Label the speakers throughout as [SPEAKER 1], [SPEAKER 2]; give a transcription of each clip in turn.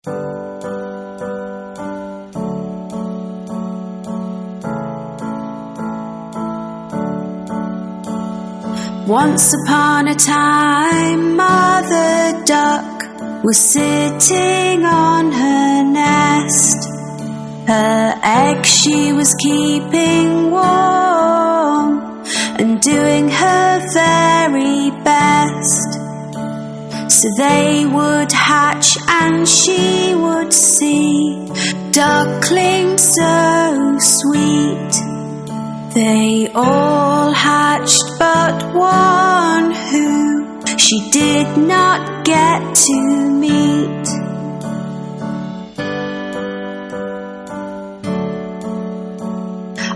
[SPEAKER 1] Once upon a time, Mother Duck was sitting on her nest. Her egg she was keeping warm and doing her very best. So they would hatch and she would see ducklings so sweet. They all hatched but one who she did not get to meet.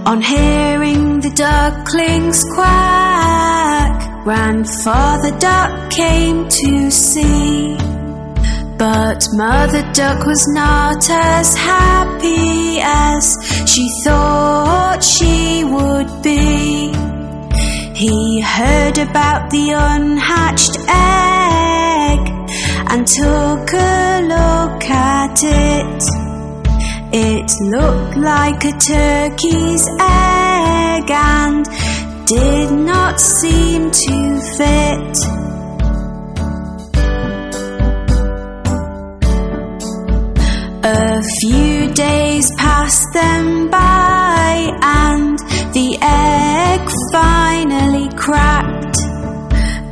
[SPEAKER 1] On hearing the ducklings quack, Grandfather Duck came to see. But Mother Duck was not as happy as she thought she would be. He heard about the unhatched egg and took a look at it. It looked like a turkey's egg and did not seem to fit. A few days passed them by and the egg finally cracked.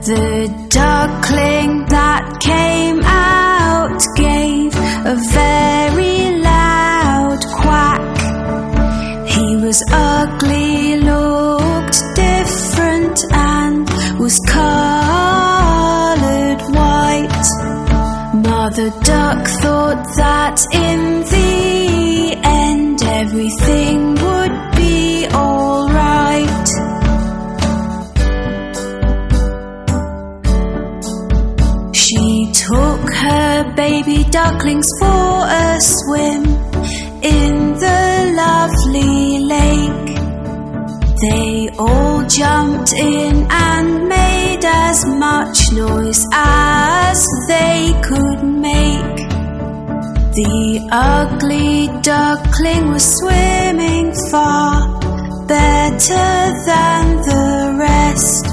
[SPEAKER 1] The duckling that came out gave a very loud quack. He was ugly, looked different and was coloured white. Mother Duck thought that in the end everything would be all right. She took her baby ducklings for a swim in the lovely lake. They all jumped in and made as much noise as they could make. The ugly duckling was swimming far better than the rest.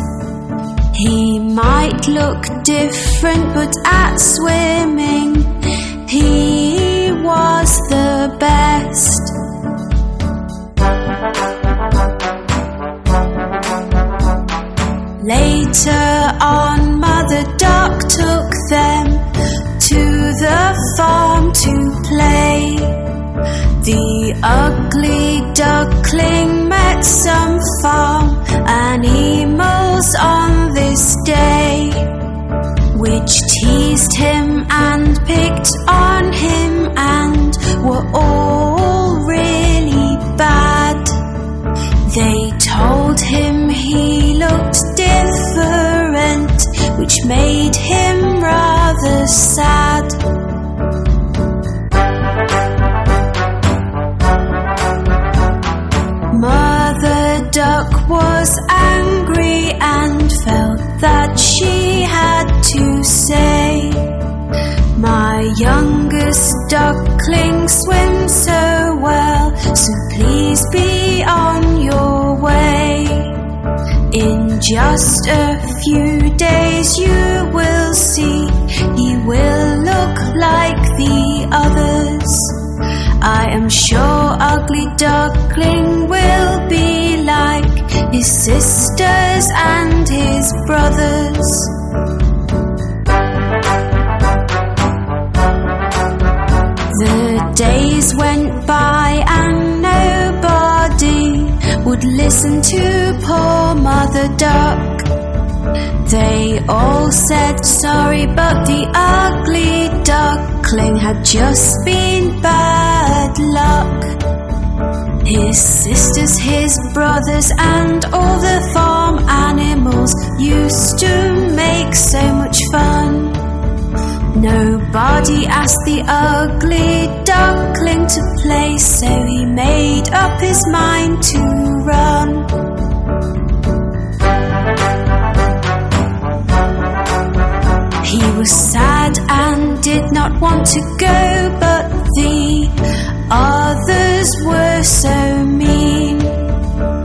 [SPEAKER 1] He might look different, but at swimming he was the best. Later on, Mother Duck took them to the farm to play. The ugly duckling met some farm animals on this day, which teased him and picked on him and were all really bad. They told him he looked different, which made him rather sad. Mother Duck was angry and felt that she had to say, "My youngest duckling swims so well, so please be on your way. In just a few days you will see he will look like the others. I am sure ugly duckling will be like his sisters and his brothers." The days went by and nobody would listen to poor Mother Duck. They all said sorry, but the ugly duckling had just been bad luck. His sisters, his brothers, and all the farm animals used to make so much fun. Nobody asked the ugly duckling to play, so he made up his mind to run. He was sad and did not not want to go, but the others were so mean.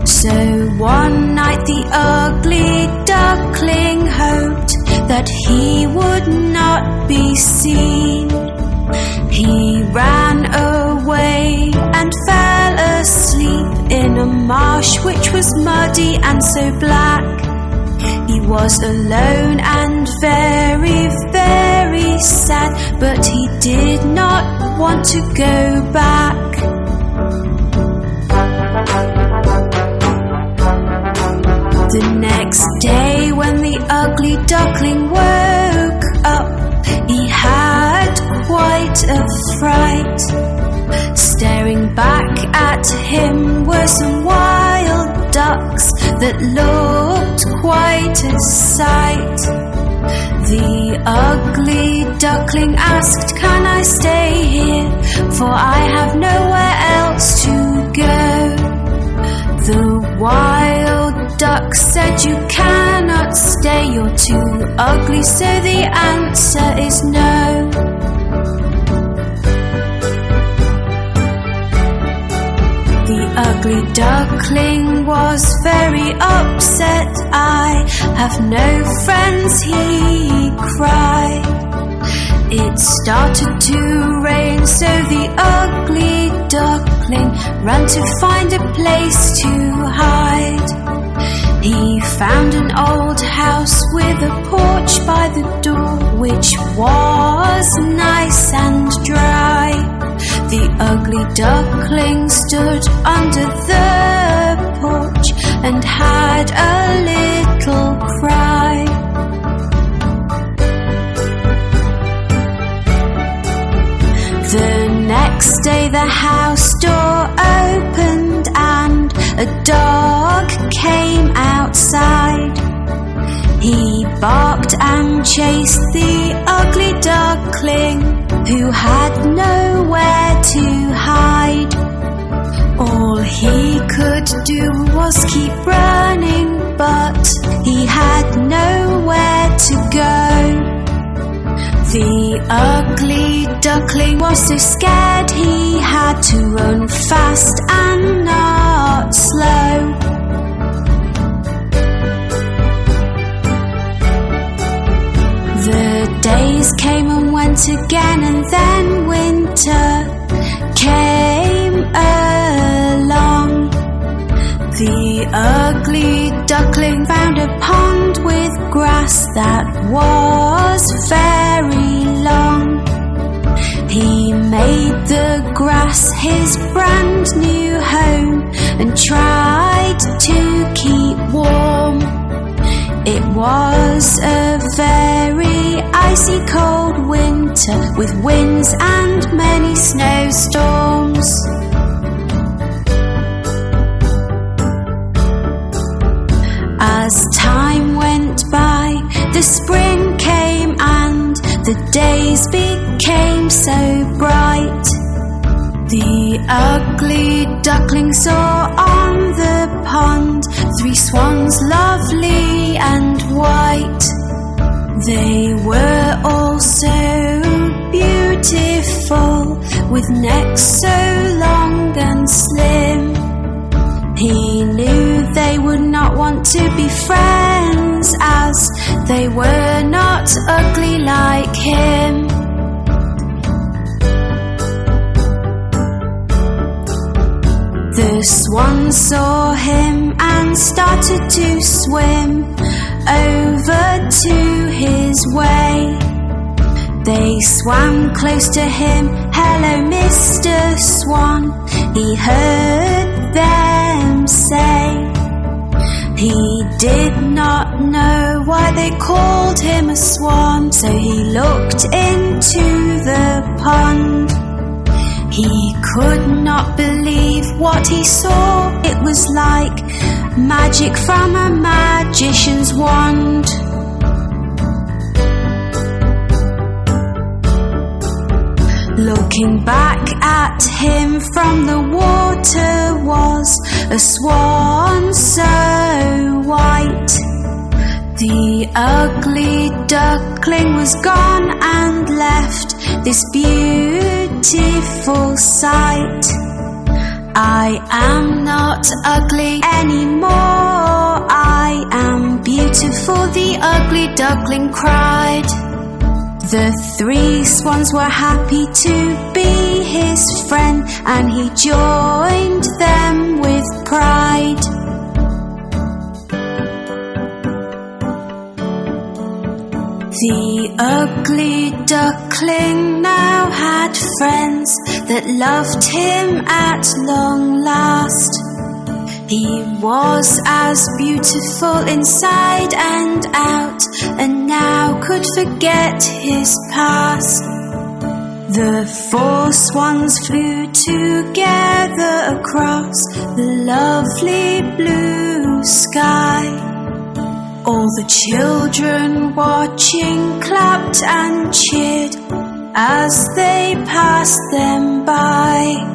[SPEAKER 1] So one night the ugly duckling hoped that he would not be seen. He ran away and fell asleep in a marsh which was muddy and so black. He was alone and very, very sad, but he did not want to go back. The next day when the ugly duckling woke up, he had quite a fright. Staring back at him were some wild ducks that looked quite a sight. The ugly duckling asked, "Can I stay here? For I have nowhere else to go." The wild duck said, "You cannot stay, you're too ugly, so the answer is no." The ugly duckling was very upset. "I have no friends," he cried. It started to rain, so the ugly duckling ran to find a place to hide. He found an old house with a porch by the door, which was nice and dry. The ugly duckling stood under the porch and had a little cry. The next day the house door opened and a dog came outside. He barked and chased the ugly duckling, who had nowhere to hide. All he could do was keep running, but he had nowhere to go. The ugly duckling was so scared he had to run fast and not slow. The days came and went again, and then winter came along. The ugly duckling found a pond with grass that was very long. He made the grass his brand new home and tried to keep warm. It was a very icy cold winter with winds and many snowstorms. As time went by, the spring came and the days became so bright. The ugly duckling saw on the pond 3 swans, lovely and white. They were all so beautiful, with necks so long and slim. He knew they would not want to be friends, as they were not ugly like him. The swans saw him and started to swim over to his way. They swam close to him. "Hello, Mr. Swan," he heard them say. He did not know why they called him a swan, so he looked into the pond. He could not believe what he saw. It was like magic from a magician's wand. Looking back at him from the water was a swan so white. The ugly duckling was gone and left this beautiful sight. I am not ugly anymore, I am beautiful, the ugly duckling cried. The 3 swans were happy to be his friend, and he joined them with pride. The ugly duckling now had friends that loved him at long last. He was as beautiful inside and out, and now could forget his past. The 4 swans flew together across the lovely blue sky. All the children watching clapped and cheered as they passed them by.